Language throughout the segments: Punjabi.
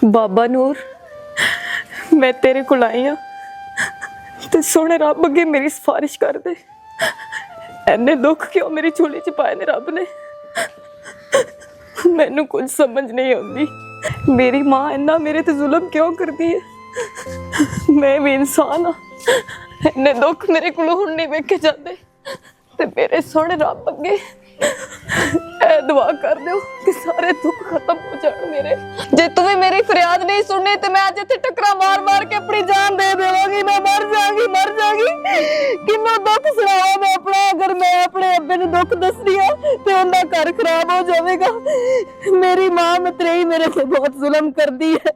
बाबा नूर, मैं तेरे को आई हाँ ते सोने रब अगे मेरी सिफारिश कर दे। इन्ने दुख क्यों मेरी झोली च पाए ने रब ने, मैनू कुछ समझ नहीं आती। मेरी माँ इन्ना मेरे ते जुल्म क्यों करती है? मैं भी इंसान हाँ, इन्ने दुख मेरे को हुण नहीं वेखे जाते। ते मेरे सोने रब अगे दुआ कर दो कि सारे दुख खत्म हो जाए मेरे। जे तुम्हें मेरी फरियाद नहीं सुननी तो मैं आज इत्थे टकरा मार मार के अपनी जान दे देवांगी। मैं मर जागी। किन्ना दुख सुनावा मैं अपना, अगर मैं अपने अब्बे नूं दुख दसदी हां ते उनदा घर खराब हो जाएगा। मेरी मां मतरेई मेरे से बहुत जुल्म करदी है।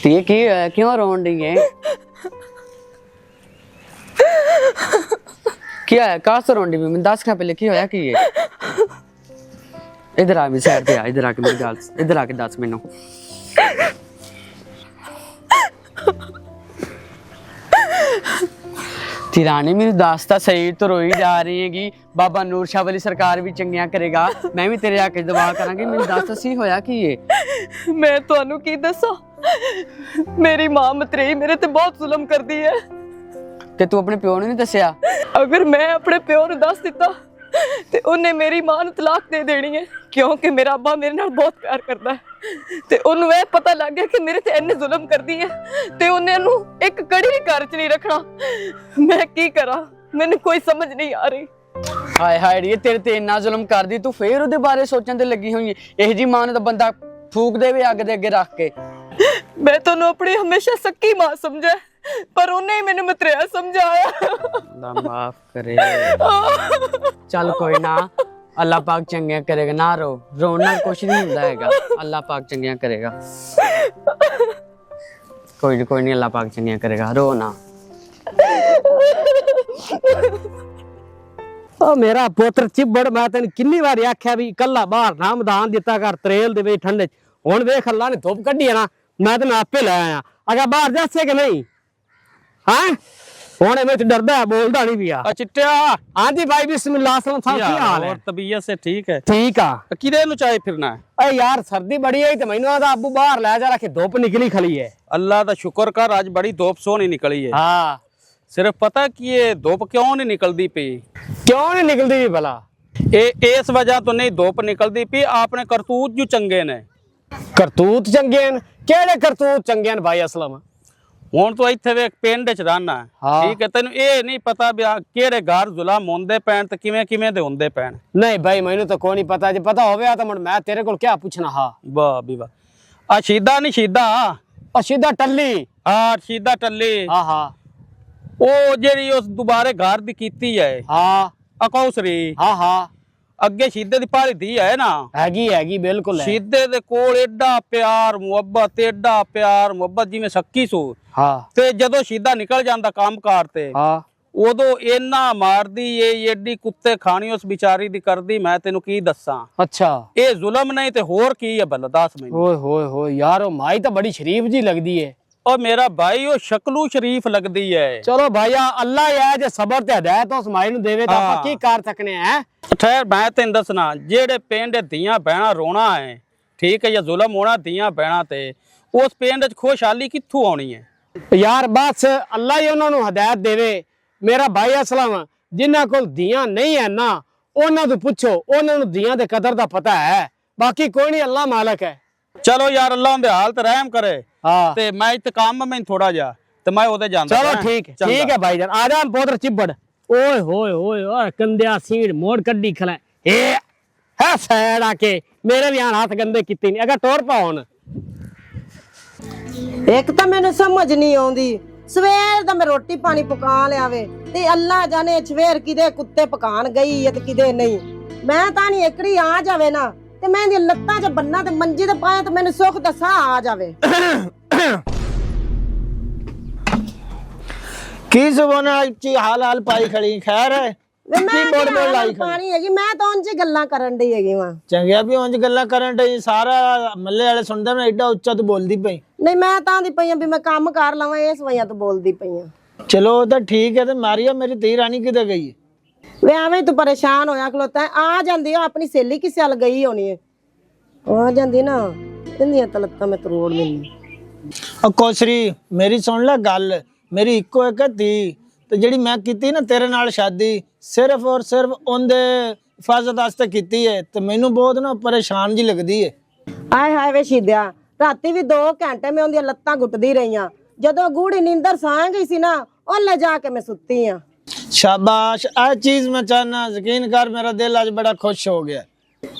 ये की है? क्यों रोन रही है? क्या है? कहाँ से रोन रही है? मैं 10 का पहले की होया की है? इधर आ, मेरी साइड पे आ, इधर आके मेरी गाल, इधर आके 10 मिनट। तिरानी मेरी दास्ता सही तो रोई जा रही है कि बाबा नूर शाह वाली सरकार भी चंगियां करेगा। मैं भी तेरे आके दुआ करांगी। मेरी दास्ता सही होया की है? मैं तुहानू की दसा, मेरी मां मतरेई मेरे ते बहुत जुल्म करदी है। ते तू अपने प्यो ने नहीं दसिया? अगर मैं अपने प्यो नूं दस दिता ते उन्हें मेरी मां नूं तलाक दे देनी है, क्योंकि मेरा अब्बा मेरे नाल बहुत प्यार करदा है। ते उन्हें यह पता लग गया कि मेरे ते इन्ने जुल्म करदी है ते उन्हें नूं एक कड़ी भी घर च नहीं रखना। मैं की करा, मैनूं कोई समझ नहीं आ रही। हाय हाय ये तेरे ते इन्ना जुल्म कर दी, तू फिर उहदे बारे सोचण ते लगी हुई है। एह जी मां ने तो बंदा फूक देवे अग दे अगे रख के। मैं तैनूं अपनी हमेशा सक्की मां समझा, पर उन्हें ही मैनूं मतरेया समझाया। अल्लाह माफ करे। चल कोई ना, अल्लाह पाक चंगियां करेगा। ना रो, रोना कुछ नहीं होता हैगा। अल्लाह पाक चंगियां करेगा। कोई नहीं, अल्लाह पाक चंगियां करेगा। रो ना। ओ मेरा पुत्र चिब्बड़, मैं तेन किन्नी बार आख्या भी कला बाहर ना मैदान दिता कर त्रेल दे ठंडे। हुण वेख अल्लाह ने धुप कड्डी है ना, मैं तेन आपे लै आया। अगर बाहर जासे कि नहीं? हाँ हुण मैं डरदा है, बोलदा नहीं पिया। चिट्टिया। हाँ जी भाई, बिस्मिल्लाह सलाम साहब, की हाल है? और तबीयत से ठीक है? ठीक आ। किदे नु चाहे फिरना है? अरे यार सर्दी बड़ी है तो मैनू आदा अबू बाहर लै जा, रखे धुप निकली खली है। अल्लाह दा शुक्र कर, आज बड़ी धूप सोहनी निकली है। हाँ सिर्फ पता कि ये धूप क्यों नहीं निकलती पी? क्यों नहीं निकलती भी भला? इस वजह तो नहीं धूप निकलती पी, आपने करतूत जो चंगे ने। करतूत चंगे न? केड़े करतूत चंगे न भाई असलम? हुण तो इत्थे वेख पिंड च रहना है, हाँ। ठीक है? तेन ये नहीं पता भी केड़े घर जुल्म होंदे पैण ते किवें किवें दे होंदे पैण? नहीं भाई मैनू तो कोई नहीं पता, जे पता होवे तो मैं तेरे को क्या पूछना। हाँ वाह भी वाह। शीदा नहीं शीदा? सीधा टल्ली। हाँ शीदा टल्ली। हाँ हाँ ओ जेड़ी उस दुबारे घर दी कीती है हाँ अकौसरी, हाँ हाँ अगे शीदे दी पहाड़ी धी है ना, हैगी बिल्कुल है। शीदे दे कोल एडा प्यार मुहब्बत, एडा प्यार मुहब्बत जिवें सक्की सू। हाँ ते जदों शीदा निकल जांदा काम कार ते, हाँ उदों इन्ना मारदी ये एडी कुत्ते खानी उस बिचारी दी करदी। मैं तेनू की दस्सां, अच्छा। ये जुल्म नहीं ते होर की है भला दस मैनू। ओए होए यार, ओ माई तो बड़ी शरीफ जी लगदी है। और मेरा भाई ओ शक्लू शरीफ लगदी है। चलो भाईया, अल्लाह है जे सबर ते हदायत उस माई नू देवे तो आपां की कर सकने हैं। ठहर, मैं तेन दसना, जेड़े पिंड धियां भैणां रोना है, ठीक है, या जुल्म होना धियां भैणां ते, उस पिंड च खुशहाली कित्थों आनी है? यार बस अल्लाह ही उन्होंने हदायत देवे। मेरा भाई असलम, जिन्हां कोल धियां नहीं है ना, उन्हां तो पूछो, उन्हां नू धियां दे कदर दा पता है। बाकी कोई नहीं, अल्लाह मालक है। चलो यार, अल्लाह उनदे हाल ते रहम करे। हाँ ते मैं इत्ते काम में थोड़ा जा ते मैं ओदे जांदा। चलो ठीक है भाईजान, आ जा पोत्र चिब्बड़। ओए होए होए ओए कंदिया सीड़ मोड़ कड्डी खला है सैड आके मेरे भी हाथ गंदे किते नहीं। अगर टोर पाओ न एक तो मैंने समझ नहीं आती, सवेर दा मैं रोटी पानी पका लिया वे ते अल्लाह जाने सवेर किदे कुत्ते पकान गई है ते किदे नहीं। मैं तां नहीं एकड़ी आ जावे ना ते मैं दी लत्तां च बन्ना ते मंजी ते पाए ते मैंने सुख दा साह आ जावे। की जुबान ची हाल हाल पाई खड़ी खैर है? वे मैं की बोल बोल लाई खड़ी? पानी हैगी, मैं तो उनसे गल्लां करन दी हैगी वां। चंगिया भी उंज गल्ला करन डई, सारा मल्ले वाले सुनदे मैं एडा उच्चा तो बोलदी पई। नहीं मैं तां दी पई भी मैं काम कर लवां, इस वजह तो बोलदी पई। ਚਲੋ ਉਹ ਤਾਂ ਠੀਕ ਹੈ ਤੇ ਮਾਰੀਆ ਮੇਰੀ ਧੀ ਰਾਣੀ ਕਿੱਥੇ ਗਈ ਹੈ? ਵੇ ਐਵੇਂ ਤੂੰ ਪਰੇਸ਼ਾਨ ਹੋਇਆ ਖਲੋਤਾ ਹੈ। ਆ ਜਾਂਦੀ ਆ ਆਪਣੀ ਸਹੇਲੀ ਕਿਸੇ ਵੱਲ ਗਈ ਹੋਣੀ ਹੈ। ਆ ਜਾਂਦੀ ਨਾ ਇੰਨੀਆਂ ਤਲੱਤਾਂ ਮੈਂ ਤਰੋੜ ਲੈਂਦੀ। ਉਹ ਕੋਸਰੀ ਮੇਰੀ ਸੁਣ ਲੈ ਗੱਲ, ਮੇਰੀ ਇੱਕੋ ਇੱਕ ਧੀ ਤੇ ਜਿਹੜੀ ਮੈਂ ਕੀਤੀ ਨਾ ਤੇਰੇ ਨਾਲ ਸ਼ਾਦੀ ਸਿਰਫ ਔਰ ਸਿਰਫ ਉਹਦੇ ਹਿਫਾਜ਼ਤ ਵਾਸਤੇ ਕੀਤੀ ਹੈ ਤੇ ਮੈਨੂੰ ਬਹੁਤ ਨਾ ਪਰੇਸ਼ਾਨ ਜੀ ਲੱਗਦੀ ਹੈ। ਆਏ ਹਾਏ ਵੇ ਸ਼ੀਦਿਆ, ਰਾਤੀ ਵੀ 2 ਘੰਟੇ ਮੈਂ ਉਹਦੀਆਂ ਲੱਤਾਂ ਘੁੱਟਦੀ ਰਹੀਆਂ। ਜਦੋਂ ਗੂੜੀ ਨੀਂਦਰ ਸਾਂ ਗਈ ਸੀ ਨਾ ਉਹ ਲੈ ਜਾ ਕੇ ਮੈਂ ਸੁੱਤੀ ਆ। शाबाश, आ चीज मैं चाहना, यकीन कर मेरा दिल आज बड़ा खुश हो गया।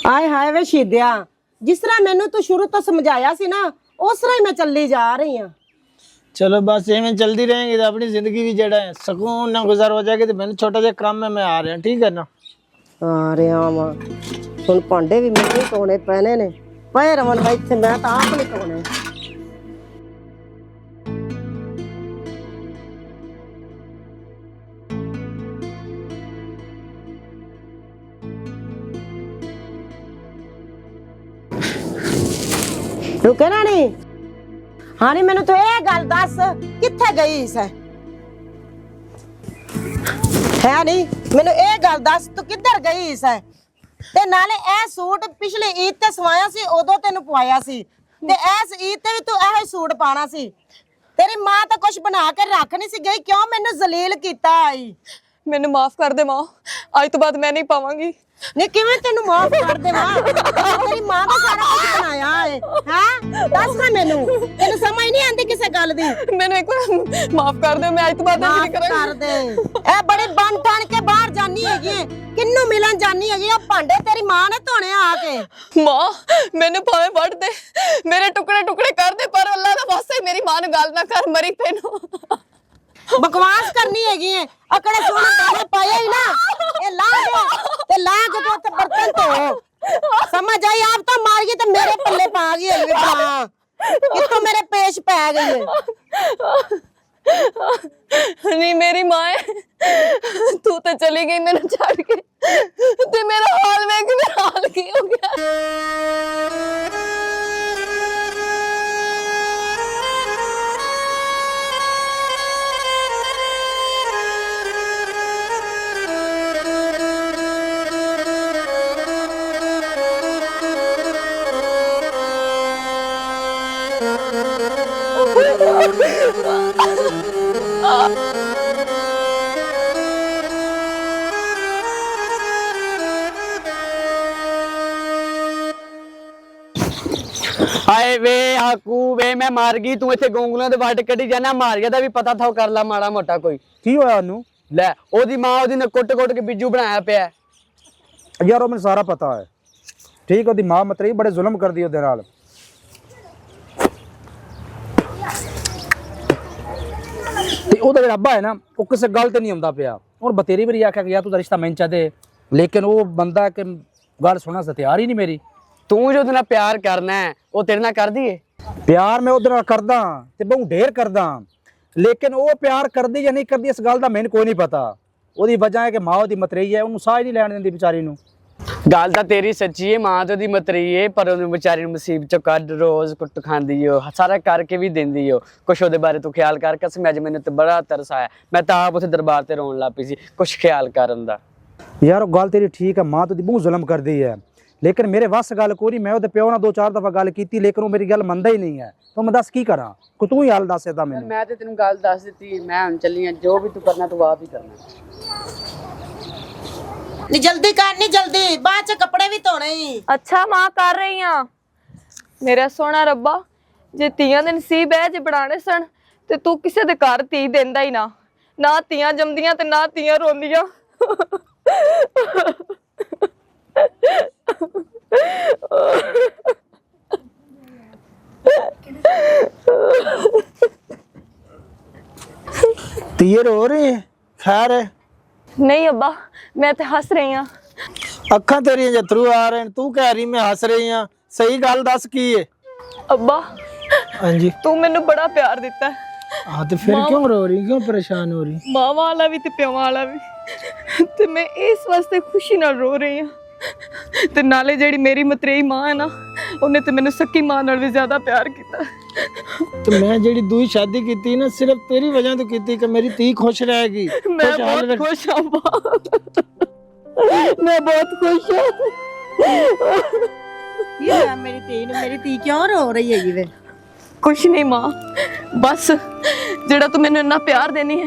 ਆਏ ਹਾਏ ਵੇ ਸ਼ੀਦਿਆ, ਜਿਸ ਤਰ੍ਹਾਂ ਮੈਨੂੰ ਤੂੰ ਸ਼ੁਰੂ ਤੋਂ ਸਮਝਾਇਆ ਸੀ ਨਾ ਉਸ ਤਰ੍ਹਾਂ ਹੀ ਮੈਂ ਚੱਲੀ ਜਾ ਰਹੀ ਆ। चलो बस इवें चलती रहेंगी तो अपनी जिंदगी भी जड़ा है सुकून ना गुजार हो जाएगी। तो मैंने छोटा सा काम में मैं आ रहा ठीक है ना? ਆ ਰਿਹਾ ਵਾ ਹੁਣ ਭਾਂਡੇ ਵੀ ਮੈਨੂੰ ਹੀ ਧੋਣੇ ਪੈਣੇ ਨੇ। ਪਏ ਰਵਣ ਬਾਈ ਇੱਥੇ, ਮੈਂ ਤਾਂ ਆਪ ਨਹੀਂ ਧੋਣੇ। ਰੁਕੇ ਰਾਣੀ, ਹਾਂ ਨੀ ਮੈਨੂੰ ਤੂੰ ਇਹ ਗੱਲ ਦੱਸ ਕਿੱਥੇ ਗਈ ਸੈਂ? ਹੈ ਨੀ ਮੈਨੂੰ ਇਹ ਗੱਲ ਦੱਸ ਤੂੰ ਕਿੱਧਰ ਗਈ ਸੈਂ? ਤੇ ਨਾਲੇ ਇਹ ਸੂਟ ਪਿਛਲੇ ਈਦ ਤੇ ਸਵਾਇਆ ਸੀ, ਉਦੋਂ ਤੈਨੂੰ ਪਵਾਇਆ ਸੀ ਤੇ ਇਸ ਈਦ ਤੇ ਵੀ ਤੂੰ ਇਹੋ ਹੀ ਸੂਟ ਪਾਣਾ ਸੀ। ਤੇਰੀ ਮਾਂ ਤਾਂ ਕੁਝ ਬਣਾ ਕੇ ਰੱਖ ਨਹੀਂ ਸੀ ਗਈ, ਕਿਉਂ ਮੈਨੂੰ ਜ਼ਲੀਲ ਕੀਤਾ ਆਈ? ਮੈਨੂੰ ਮਾਫ ਕਰ ਦੇ ਮਾਂ, ਅੱਜ ਤੋਂ ਬਾਅਦ ਮੈਂ ਨਹੀਂ ਪਾਵਾਂਗੀ। ਨਹੀਂ ਕਿਵੇਂ ਤੈਨੂੰ ਮਾਫ ਕਰ ਦੇਵਾਂ? ਤੇਰੀ ਮਾਂ ਦਾ ਸਾਰਾ ਕੁਝ ਬਣਾਇਆ ਹੈ। ਹੈ ਦੱਸ ਨਾ ਮੈਨੂੰ, ਤੈਨੂੰ ਸਮਝ ਨਹੀਂ ਆਉਂਦੀ ਕਿਸੇ ਗੱਲ ਦੀ? ਮੈਨੂੰ ਇੱਕ ਵਾਰ ਮਾਫ ਕਰ ਦਿਓ, ਮੈਂ ਅੱਜ ਤੋਂ ਬਾਅਦ ਮਾਫ ਨਹੀਂ ਕਰ ਕਰਾਂਗੀ। ਦੇ। ਇਹ ਬੜੀ ਬਣ ਠਣ ਕੇ ਬਾਹਰ ਜਾਨੀ ਹੈਗੀ ਹੈ, ਕਿੰਨੂੰ ਮਿਲਣ ਜਾਨੀ ਹੈਗੀ? ਉਹ ਭਾਂਡੇ ਤੇਰੀ ਮਾਂ ਨੇ ਧੋਣੇ ਆ ਕੇ। ਮਾਂ ਮੈਨੂੰ ਭਾਵੇਂ ਵੱਢ ਦੇ, ਮੇਰੇ ਟੁਕੜੇ ਟੁਕੜੇ ਕਰ ਦੇ, ਪਰ ਅੱਲਾ ਦਾ ਵਾਸਤਾ ਮੇਰੀ ਮਾਂ ਨੂੰ ਗੱਲ ਨਾ ਕਰ, ਮਰੀ ਪੈ ਨੂੰ। ਬਕਵਾਸ ਕਰਨੀ ਹੈਗੀ ਹੈ। ਅਕੜੇ ਸੋਹਣੇ ਦਾਣੇ ਪਾਏ ਹੀ ਨਾ, ਇਹ ਲਾ ਦੇ ਤੇ ਲਾ ਕੇ ਤੇ ਉੱਤੇ ਬਰਤਨ ਧੋ। ਸਮਝ ਆਈ? ਆਪ ਤਾਂ ਮਾਰ ਗਈ ਤੇ ਮੇਰੇ ਪੱਲੇ ਪਾ ਗਈ ਹੈ। ਹਾਂ ਕਿੱਥੋਂ ਮੇਰੇ ਪੇਸ਼ ਪੈ ਗਈ ਹੈ। ਨਹੀਂ ਮੇਰੀ ਮਾਂ ਹੈ, ਤੂੰ ਤਾਂ ਚਲੀ ਗਈ ਮੈਨੂੰ ਛੱਡ ਕੇ, ਤੇ ਮੇਰਾ ਹਾਲ ਵੇਖ ਮੇਰਾ ਹਾਲ ਕੀ ਹੋ ਗਿਆ। ਹਾਏ ਵੇ ਹਾਕੂ ਵੇ, ਮੈਂ ਮਾਰ ਗਈ, ਤੂੰ ਇੱਥੇ ਗੋਂਗਲਾਂ ਦੇ ਵੱਟ ਕੱਢੀ ਜਾਣਾ। ਮਾਰ ਗਿਆ ਦਾ ਵੀ ਪਤਾ ਥਾ ਕਰ ਲਾ ਮਾੜਾ ਮੋਟਾ ਕੋਈ। ਕੀ ਹੋਇਆ ਉਹਨੂੰ? ਲੈ ਉਹਦੀ ਮਾਂ ਉਹਦੀ ਨੇ ਕੁੱਟ ਕੇ ਬਿੱਜੂ ਬਣਾਇਆ ਪਿਆ। ਯਾਰ ਉਹ ਮੈਨੂੰ ਸਾਰਾ ਪਤਾ ਹੈ, ਠੀਕ। ਉਹਦੀ ਮਾਂ ਮਤਰੀ ਬੜੇ ਜ਼ੁਲਮ ਕਰਦੀ ਉਹਦੇ ਨਾਲ। ਤੇ ਉਹਦਾ ਜਿਹੜਾ ਅੱਬਾ ਹੈ ਨਾ ਉਹ ਕਿਸੇ ਗੱਲ ਤੇ ਨਹੀਂ ਆਉਂਦਾ ਪਿਆ। ਹੁਣ ਬਤੇਰੀ ਵਾਰੀ ਆਖਿਆ ਕਿ ਯਾਰ ਤੂੰ ਦਾ ਰਿਸ਼ਤਾ ਮੈਨੂੰ ਚਾਹ ਦੇ, ਲੇਕਿਨ ਉਹ ਬੰਦਾ ਕਿ ਗੱਲ ਸੁਣਨ ਸੇ ਤਿਆਰ ਹੀ ਨਹੀਂ ਮੇਰੀ। ਤੂੰ ਜੋ ਉਹਦੇ ਨਾਲ ਪਿਆਰ ਕਰਨਾ ਹੈ ਉਹ ਤੇਰੇ ਨਾਲ ਕਰਦੀ ਏ? ਪਿਆਰ ਮੈਂ ਉਹਦੇ ਨਾਲ ਕਰਦਾ ਤੇ ਬਹੁਤ ਢੇਰ ਕਰਦਾ, ਲੇਕਿਨ ਉਹ ਪਿਆਰ ਕਰਦੀ ਜਾਂ ਨਹੀਂ ਕਰਦੀ ਇਸ ਗੱਲ ਦਾ ਮੈਨੂੰ ਕੋਈ ਨਹੀਂ ਪਤਾ। ਉਹਦੀ ਵਜ੍ਹਾ ਹੈ ਕਿ ਮਾਂ ਉਹਦੀ ਮਤਰੇਈ ਹੈ, ਉਹਨੂੰ ਸਾਹ ਹੀ ਨਹੀਂ ਲੈਣ ਦਿੰਦੀ ਵਿਚਾਰੀ ਨੂੰ। ਗੱਲ ਤਾਂ ਤੇਰੀ ਸੱਚੀ ਏ, ਮਾਂ ਤੇ ਉਹਦੀ ਮਤਰੀ ਏ, ਪਰ ਉਹਨੂੰ ਵਿਚਾਰੀ ਨੂੰ ਮੁਸੀਬਤ ਚੋਂ ਕੱਢ ਰੋਜ਼ ਕੁੱਟ ਖਾਂਦੀ ਓ, ਸਾਰਾ ਕਰਕੇ ਵੀ ਦਿੰਦੀ ਓ। ਕੁਛ ਉਹਦੇ ਬਾਰੇ ਤੂੰ ਖਿਆਲ ਕਰ। ਕਸਮ ਅੱਜ ਮੈਨੂੰ ਤੇ ਬੜਾ ਤਰਸ ਆਇਆ, ਮੈਂ ਤਾਂ ਆਪ ਉੱਥੇ ਦਰਬਾਰ ਤੇ ਰੋਣ ਲੱਗ ਪਈ ਸੀ। ਕੁਛ ਖਿਆਲ ਕਰਨ ਦਾ। ਯਾਰ ਉਹ ਗੱਲ ਤੇਰੀ ਠੀਕ ਹੈ, ਮਾਂ ਤਾਂ ਬਹੁਤ ਜ਼ੁਲਮ ਕਰਦੀ ਹੈ, ਲੇਕਿਨ ਮੇਰੇ ਵੱਸ ਗੱਲ ਕੋਈ ਨਹੀਂ। ਮੈਂ ਉਹਦੇ ਪਿਓ ਨਾਲ 2-4 ਦਫਾ ਗੱਲ ਕੀਤੀ, ਲੇਕਿਨ ਉਹ ਮੇਰੀ ਗੱਲ ਮੰਨਦਾ ਹੀ ਨਹੀਂ ਹੈ। ਤਾਂ ਮੈਂ ਦੱਸ ਕੀ ਕਰਾਂ? ਕੋ ਤੂੰ ਹੀ ਹਾਲ ਦੱਸ ਇਹਦਾ ਮੈਨੂੰ। ਮੈਂ ਤੇ ਤੈਨੂੰ ਗੱਲ ਦੱਸ ਦਿੱਤੀ, ਮੈਂ ਹੁਣ ਚੱਲੀ ਆ, ਜੋ ਵੀ ਤੂੰ ਕਰਨਾ ਤੂੰ ਆਪ ਹੀ ਕਰਨਾ। ਨੀ ਜਲਦੀ ਕਰ, ਨੀ ਜਲਦੀ, ਬਾਅਦ ਚ ਕੱਪੜੇ ਵੀ ਧੋਣੇ ਹੀ। ਅੱਛਾ ਮਾਂ ਕਰ ਰਹੀ ਆ। ਮੇਰਾ ਸੋਹਣਾ ਰੱਬਾ, ਜੇ ਧੀਆਂ ਦੇ ਨਸੀਬ ਹੈ ਜੇ ਬਣਾਣੇ ਸਨ ਤੇ ਤੂੰ ਕਿਸੇ ਦੇ ਘਰ ਧੀ ਦਿੰਦਾ ਹੀ ਨਾ। ਨਾ ਧੀਆਂ ਜੰਮਦੀਆਂ ਤੇ ਨਾ ਧੀਆਂ ਰੋਂਦੀਆਂ। ਧੀਏ रो रही है? खैर है? नहीं अब्बा, मैं तो हंस रही हाँ। ਅੱਖਾਂ ਤੇਰੀਆਂ ਜਤਰੂ ਆ ਰਹੇ ਨੇ, ਤੂੰ ਕਹਿ ਰਹੀ ਮੈਂ ਹੱਸ ਰਹੀ ਹਾਂ। ਸਹੀ ਗੱਲ ਦੱਸ ਕੀ ਹੈ? अब्बा ਹਾਂਜੀ तू मैनू बड़ा प्यार दिता है। हाँ तो फिर क्यों रो रही, क्यों परेशान हो रही? माँ वाला भी ते प्यो वाला भी, ते मैं इस वास्ते खुशी नाल रो रही हाँ। ते नाले जेड़ी मेरी मतरेई माँ है ना, उन्हें ते मैनू सक्की माँ नाल भी ज्यादा प्यार किया। ਤੇ ਮੈਂ ਜਿਹੜੀ ਦੂਈ ਸ਼ਾਦੀ ਕੀਤੀ ਨਾ ਸਿਰਫ ਤੇਰੀ ਵਜ੍ਹਾ ਤੋਂ ਕੀਤੀ ਕਿ ਮੇਰੀ ਧੀ ਖੁਸ਼ ਰਹੇਗੀ। मैं खुशहाल बहुत खुश हूँ अब्बा, मैं बहुत खुश हूँ। ਕੀ ਹੋਇਆ ਮੇਰੀ ਧੀ ਨੂੰ? ਮੇਰੀ ਧੀ ਕਿਉਂ ਰੋ ਰਹੀ ਹੈਗੀ ਵੇ? कुछ नहीं माँ, बस जेड़ा तू मैंने इन्ना प्यार देनी है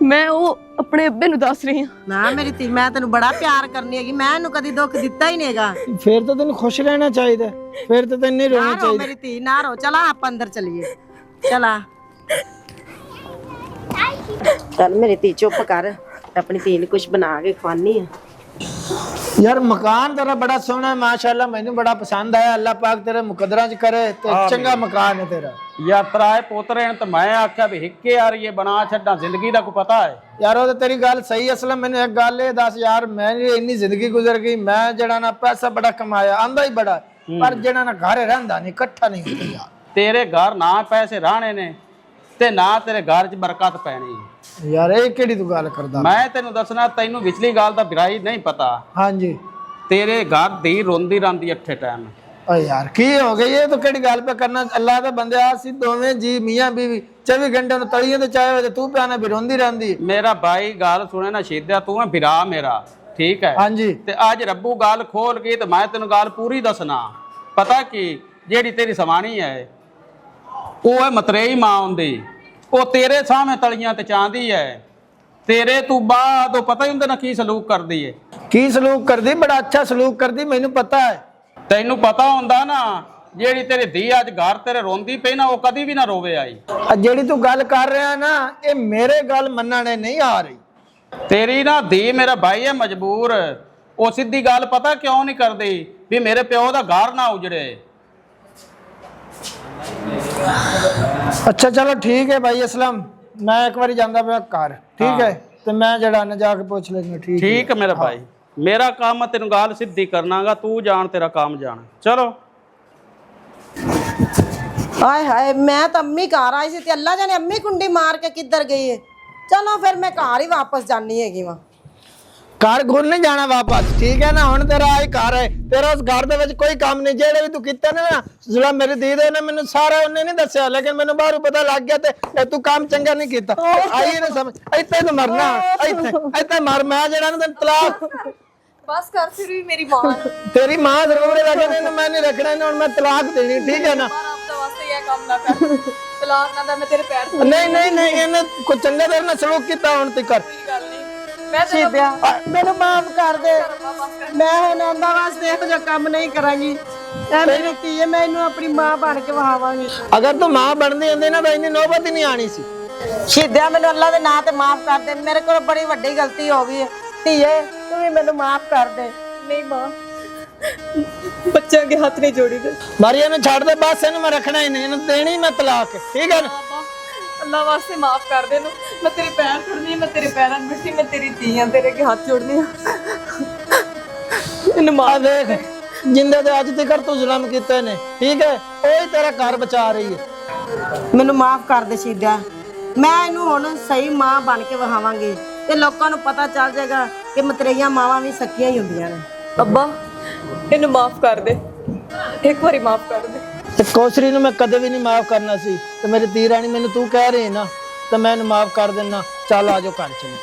मैं वो अपने अब्बे नु दस रही हूँ। ਨਾ ਮੇਰੀ ਧੀ, ਮੈਂ ਤੈਨੂੰ ਬੜਾ ਪਿਆਰ ਕਰਨੀ ਹੈਗੀ, ਮੈਂ ਇਹਨੂੰ ਕਦੀ ਦੁੱਖ ਦਿੱਤਾ ਹੀ ਨਹੀਂਗਾ। ਫਿਰ ਤਾਂ ਤੈਨੂੰ ਖੁਸ਼ ਰਹਿਣਾ ਚਾਹੀਦਾ, ਫਿਰ ਤਾਂ ਤੈਨੂੰ ਨਹੀਂ ਨਾ ਰੋਣਾ ਰੋ ਚਾਹੀਦਾ। ਮੇਰੀ ਧੀ, ਨਾ ਰੋ, ਚਲਾ ਆਪਾਂ ਅੰਦਰ ਚਲੀਏ, ਚਲਾ। ਚੱਲ ਮੇਰੀ ਧੀ ਚੁੱਪ ਕਰ, ਆਪਣੀ ਧੀ ਨੂੰ ਕੁਝ ਬਣਾ ਕੇ ਖਵਾਨੀ ਆ। ਯਾਰ ਮਕਾਨ ਤੇਰਾ ਬੜਾ ਸੋਹਣਾ ਹੈ ਮਾਸ਼ਾਅੱਲਾ, ਮੈਨੂੰ ਬੜਾ ਪਸੰਦ ਆਇਆ। ਅੱਲਾਹ ਪਾਕ ਤੇਰੇ ਮੁਕੱਦਰਾਂ 'ਚ ਕਰੇ ਤੇ ਚੰਗਾ ਮਕਾਨ ਹੈ ਤੇਰਾ। ਯਾਤਰਾ ਹੈ ਪੋਤਰੇ ਨੇ, ਤਾਂ ਮੈਂ ਆਖਿਆ ਵੀ ਹਿੱਕੇ ਯਾਰ ਇਹ ਬਣਾ ਛੱਡਾਂ, ਜ਼ਿੰਦਗੀ ਦਾ ਕੋਈ ਪਤਾ ਹੈ। ਯਾਰ ਉਹ ਤਾਂ ਤੇਰੀ ਗੱਲ ਸਹੀ। ਅਸਲ ਮੈਨੂੰ ਇੱਕ ਗੱਲ ਇਹ ਦੱਸ ਯਾਰ, ਮੇਰੀ ਇੰਨੀ ਜ਼ਿੰਦਗੀ ਗੁਜ਼ਰ ਗਈ, ਮੈਂ ਜਿਹੜਾ ਨਾ ਪੈਸਾ ਬੜਾ ਕਮਾਇਆ, ਆਂਦਾ ਹੀ ਬੜਾ, ਪਰ ਜਿਹੜਾ ਨਾ ਘਰ ਰਹਿੰਦਾ ਨਹੀਂ, ਇਕੱਠਾ ਨਹੀਂ ਹੁੰਦਾ ਯਾਰ। ਤੇਰੇ ਘਰ ਨਾ ਪੈਸੇ ਰਾਣੇ ਨੇ ਤੇ ਨਾ ਤੇਰੇ ਘਰ 'ਚ ਬਰਕਤ ਪੈਣੀ। ਯਾਰ ਇਹ ਕਿਹੜੀ ਤੂੰ ਗੱਲ ਕਰਦਾ? ਮੈਂ ਤੈਨੂੰ ਦੱਸਣਾ, ਤੈਨੂੰ ਵਿਚਲੀ ਗੱਲ ਦਾ ਬਿਰਾਈ ਨਹੀਂ ਪਤਾ। ਹਾਂਜੀ। ਤੇਰੇ ਘਰ ਦੀ ਰੋਂਦੀ ਰਾਂਦੀ ਅੱਠੇ ਟਾਈਮ। ਓ ਯਾਰ ਕੀ ਹੋ ਗਈ? ਇਹ ਤਾਂ ਕਿਹੜੀ ਗੱਲ ਪੇ ਕਰਨਾ? ਅੱਲਾਹ ਦਾ ਬੰਦਿਆ, ਅਸੀਂ ਦੋਵੇਂ ਜੀ ਮੀਆਂ ਬੀਵੀ 24 ਘੰਟੇ ਨੂੰ ਤਲੀਆਂ ਤੇ ਚਾਹੇ ਹੋਏ, ਤੂੰ ਪਿਆਣਾ ਵੀ ਰੋਂਦੀ ਰਹਿੰਦੀ। ਮੇਰਾ ਭਾਈ ਗੱਲ ਸੁਣੇ ਨਾ ਸ਼ੀਦਿਆ, ਤੂੰ ਹੈ ਬਿਰਾ ਮੇਰਾ, ਠੀਕ ਹੈ? ਹਾਂਜੀ। ਤੇ ਅੱਜ ਰੱਬੂ ਗੱਲ ਖੋਲ ਗਈ ਤੇ ਮੈਂ ਤੈਨੂੰ ਗੱਲ ਪੂਰੀ ਦੱਸਣਾ। ਪਤਾ ਕੀ, ਜਿਹੜੀ ਤੇਰੀ ਸਵਾਣੀ ਹੈ ਉਹ ਹੈ ਮਤਰੇਈ ਮਾਂ ਹੁੰਦੀ, ਉਹ ਤੇਰੇ ਸਾਹਮਣੇ ਤਲੀਆਂ ਤੇ ਚਾਂਦੀ ਹੈ। ਤੇਰੇ ਤੋਂ ਬਾਅਦ ਉਹ ਪਤਾ ਹੀ ਹੁੰਦਾ ਨਾ ਕੀ ਸਲੂਕ ਕਰਦੀ ਹੈ। ਕੀ ਸਲੂਕ ਕਰਦੀ? ਬੜਾ ਅੱਛਾ ਸਲੂਕ ਕਰਦੀ, ਮੈਨੂੰ ਪਤਾ ਹੈ। ਤੈਨੂੰ ਪਤਾ ਹੁੰਦਾ ਨਾ, ਜਿਹੜੀ ਤੇਰੀ ਧੀ ਅੱਜ ਘਰ ਤੇਰੇ ਰੋਂਦੀ ਪਈ ਨਾ, ਉਹ ਕਦੀ ਵੀ ਨਾ ਰੋਵੇ ਆਈ। ਆ ਜਿਹੜੀ ਤੂੰ ਗੱਲ ਕਰ ਰਿਹਾ ਨਾ, ਇਹ ਮੇਰੇ ਗੱਲ ਮੰਨਣੇ ਨਹੀਂ ਆ ਰਹੀ। ਤੇਰੀ ਨਾ ਧੀ ਮੇਰਾ ਭਾਈ ਹੈ ਮਜਬੂਰ, ਉਹ ਸਿੱਧੀ ਗੱਲ ਪਤਾ ਕਿਉਂ ਨਹੀਂ ਕਰਦੀ ਵੀ ਮੇਰੇ ਪਿਓ ਦਾ ਘਰ ਨਾ ਉਜੜੇ। ਅੱਛਾ ਚਲੋ ਠੀਕ ਹੈ ਭਾਈ ਅਸਲਮ, ਮੈਂ ਇੱਕ ਵਾਰੀ ਜਾਂਦਾ ਪਿਆ ਘਰ, ਠੀਕ ਹੈ? ਤੇ ਮੈਂ ਜਿਹੜਾ ਨਾ ਜਾ ਕੇ ਪੁੱਛ ਲੈਂਗਾ। ਠੀਕ ਹੈ ਮੇਰਾ ਭਾਈ, ਮੇਰਾ ਕੰਮ ਤੈਨੂੰ ਗੱਲ ਸਿੱਧੀ ਕਰਨਾਗਾ, ਤੂੰ ਜਾਣ ਤੇਰਾ ਕੰਮ ਜਾਣ। ਚਲੋ। ਹਾਏ ਹਾਏ, ਮੈਂ ਤਾਂ ਅੰਮੀ ਘਰ ਆਈ ਸੀ ਤੇ ਅੱਲਾ ਜਾਨੇ ਅੰਮੀ ਕੁੰਡੀ ਮਾਰ ਕੇ ਕਿੱਧਰ ਗਈ ਹੈ। ਚਲੋ ਫਿਰ ਮੈਂ ਘਰ ਹੀ ਵਾਪਸ ਜਾਣੀ ਹੈਗੀ ਵਾ। ਘਰ ਘੁਰ ਨਹੀਂ ਜਾਣਾ ਵਾਪਸ, ਠੀਕ ਹੈ ਨਾ? ਹੁਣ ਤੇਰਾ ਆਈ ਘਰ ਹੈ, ਤੇਰਾ ਉਸ ਘਰ ਦੇ ਵਿੱਚ ਕੋਈ ਕੰਮ ਨਹੀਂ। ਜਿਹੜੇ ਵੀ ਤੂੰ ਕੀਤਾ ਨਾ ਜਿਹੜਾ ਮੇਰੀ ਦੀਦੀ ਨੇ ਮੈਨੂੰ ਸਾਰਾ ਉਹਨੇ ਨਹੀਂ ਦੱਸਿਆ, ਲੇਕਿਨ ਮੈਨੂੰ ਬਾਹਰੋਂ ਪਤਾ ਲੱਗ ਗਿਆ ਤੇ ਤੂੰ ਕੰਮ ਚੰਗਾ ਨਹੀਂ ਕੀਤਾ। ਆਈ ਨਾ ਸਮਝ, ਇੱਥੇ ਤੂੰ ਮਰਨਾ, ਇੱਥੇ ਮਰ। ਮੈਂ ਜਿਹੜਾ ਨਾ ਤੈਨੂੰ ਤਲਾਕ। बस कर, फिर भी मेरी माँ है। ਤੇਰੀ ਮਾਂ ਜ਼ਰੂਰ ਹੈ, ਲੇਕਿਨ ਇਹਨੂੰ ਮੈਂ ਨਹੀਂ ਰੱਖਣਾ, ਇਹਨੂੰ ਹੁਣ ਮੈਂ ਤਲਾਕ ਦੇਣੀ, ਠੀਕ ਹੈ ਨਾ? काम ना कर, तलाक ना दे, मैं तेरे पैर छूती ਨਹੀਂ ਨਹੀਂ ਨਹੀਂ, ਇਹਨੇ ਕੋਈ ਚੰਗੇ ਤੇਰੇ ਨਾਲ ਸਲੂਕ ਕੀਤਾ ਹੁਣ ਤੱਕ। गल नहीं, मैं तेरे ਸ਼ੀਦਿਆ ਮੈਨੂੰ ਮਾਫ ਕਰ ਦੇ, ਮੈਂ ਹੁਣ ਆਂਦਾ ਵਾਸਤੇ ਇਹੋ ਜਿਹਾ ਕੰਮ ਨਹੀਂ ਕਰਾਂਗੀ। ਐ ਮੇਰੀ ਧੀ ਹੈ, ਮੈਂ ਇਹਨੂੰ ਆਪਣੀ ਮਾਂ ਬਣ ਕੇ ਵਹਾਵਾਂਗੀ। ਅਗਰ ਤੂੰ ਮਾਂ ਬਣਦੀ ਹੁੰਦੀ ਨਾ ਤਾਂ ਇੰਨੀ ਨੌਬਤ ਹੀ ਨਹੀਂ ਆਣੀ ਸੀ। ਸ਼ੀਦਿਆ ਮੈਨੂੰ ਅੱਲਾ ਦੇ ਨਾਂ ਤੇ ਮਾਫ ਕਰ ਦੇ, ਮੇਰੇ ਕੋਲ ਬੜੀ ਵੱਡੀ ਗਲਤੀ ਹੋ ਗਈ ਹੈ। ਧੀਏ ਤੂੰ ਵੀ ਮੈਨੂੰ ਮਾਫ ਕਰ ਦੇ। नहीं माँ, बच्चे के हाथ नहीं जोड़ी दे। ਮਾਰੀ ਇਹਨੂੰ ਛੱਡ ਦੇ ਬਸ, ਇਹਨੂੰ ਮੈਂ ਰੱਖਣਾ ਹੀ ਨਹੀਂ, ਇਹਨੂੰ ਦੇਣੀ ਮੈਂ ਤਲਾਕ, ਠੀਕ ਹੈ ਨਾ? अल्लाह वास्ते माफ कर दे, मैं तेरे पैर छुड़नी है, मैं तेरे पैरों में मिट्टी, मैं तेरी धी हां, तेरे के हाथ जोड़नी है। ਆ ਦੇਖ, ਜਿੰਦੇ ਦੇ ਅੱਜ ਤੱਕ ਤੂੰ ਜ਼ੁਲਮ ਕੀਤੇ ਨੇ, ਠੀਕ ਹੈ? ਉਹੀ ਤੇਰਾ ਘਰ ਬਚਾ ਰਹੀ ਹੈ। ਮੈਨੂੰ ਮਾਫ ਕਰ ਦੇ ਸ਼ੀਦਿਆ, ਮੈਂ ਇਹਨੂੰ ਹੁਣ ਸਹੀ ਮਾਂ ਬਣ ਕੇ ਵਹਾਵਾਂਗੀ ਤੇ ਲੋਕਾਂ ਨੂੰ ਪਤਾ ਚੱਲ ਜਾਏਗਾ ਕਿ ਮਤਰੇਈਆਂ ਮਾਵਾਂ ਵੀ ਸੱਕੀਆਂ ਹੀ ਹੁੰਦੀਆਂ ਨੇ। अब्बा इन्हू माफ कर दे, एक बारी माफ कर दे। ਤੇ ਕੌਸਰੀ ਨੂੰ ਮੈਂ ਕਦੇ ਵੀ ਨਹੀਂ ਮਾਫ ਕਰਨਾ ਸੀ, ਤੇ ਮੇਰੀ ਧੀ ਰਾਣੀ ਮੈਨੂੰ ਤੂੰ ਕਹਿ ਰਹੀ ਨਾ, ਤੇ ਮੈਂ ਇਹਨੂੰ ਮਾਫ ਕਰ ਦੇਣਾ। ਚੱਲ ਆ ਜਾਓ ਘਰ ਚਲੇ।